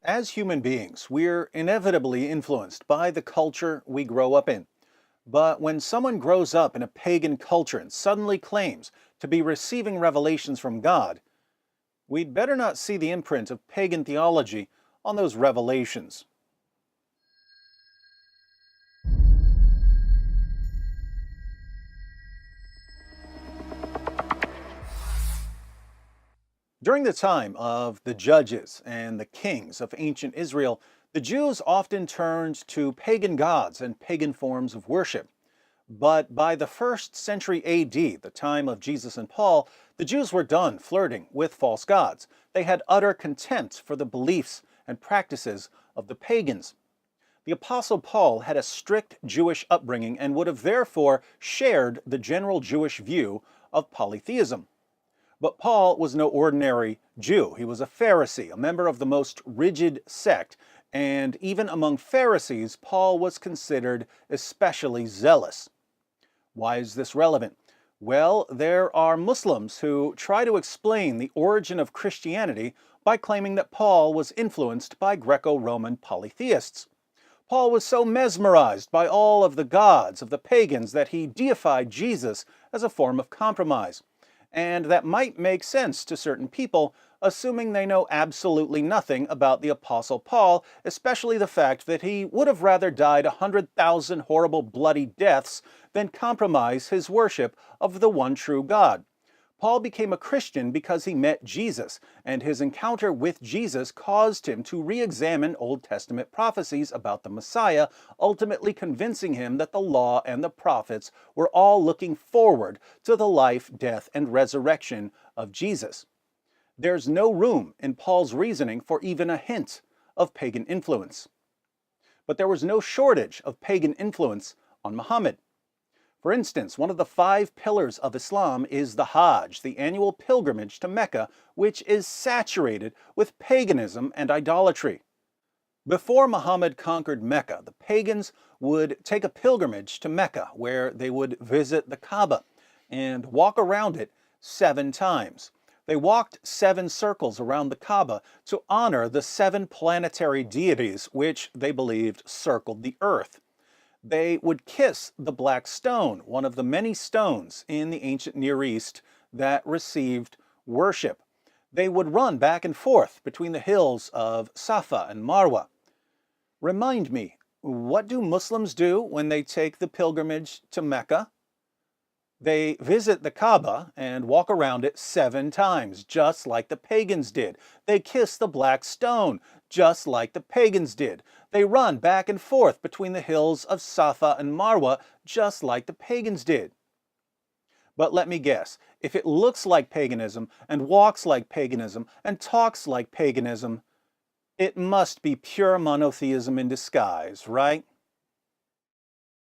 As human beings, we're inevitably influenced by the culture we grow up in. But when someone grows up in a pagan culture and suddenly claims to be receiving revelations from God, we'd better not see the imprint of pagan theology on those revelations. During the time of the judges and the kings of ancient Israel, the Jews often turned to pagan gods and pagan forms of worship. But by the first century AD, the time of Jesus and Paul, the Jews were done flirting with false gods. They had utter contempt for the beliefs and practices of the pagans. The Apostle Paul had a strict Jewish upbringing and would have therefore shared the general Jewish view of polytheism. But Paul was no ordinary Jew. He was a Pharisee, a member of the most rigid sect, and even among Pharisees, Paul was considered especially zealous. Why is this relevant? Well, there are Muslims who try to explain the origin of Christianity by claiming that Paul was influenced by Greco-Roman polytheists. Paul was so mesmerized by all of the gods of the pagans that he deified Jesus as a form of compromise. And that might make sense to certain people, assuming they know absolutely nothing about the Apostle Paul, especially the fact that he would have rather died 100,000 horrible bloody deaths than compromise his worship of the one true God. Paul became a Christian because he met Jesus, and his encounter with Jesus caused him to re-examine Old Testament prophecies about the Messiah, ultimately convincing him that the law and the prophets were all looking forward to the life, death, and resurrection of Jesus. There's no room in Paul's reasoning for even a hint of pagan influence. But there was no shortage of pagan influence on Muhammad. For instance, one of the 5 pillars of Islam is the Hajj, the annual pilgrimage to Mecca, which is saturated with paganism and idolatry. Before Muhammad conquered Mecca, the pagans would take a pilgrimage to Mecca, where they would visit the Kaaba and walk around it 7 times. They walked 7 circles around the Kaaba to honor the 7 planetary deities which they believed circled the earth. They would kiss the black stone, one of the many stones in the ancient Near East that received worship. They would run back and forth between the hills of Safa and Marwa. Remind me, what do Muslims do when they take the pilgrimage to Mecca? They visit the Kaaba and walk around it 7 times, just like the pagans did. They kiss the black stone, just like the pagans did. They run back and forth between the hills of Safa and Marwa, just like the pagans did. But let me guess, if it looks like paganism, and walks like paganism, and talks like paganism, it must be pure monotheism in disguise, right?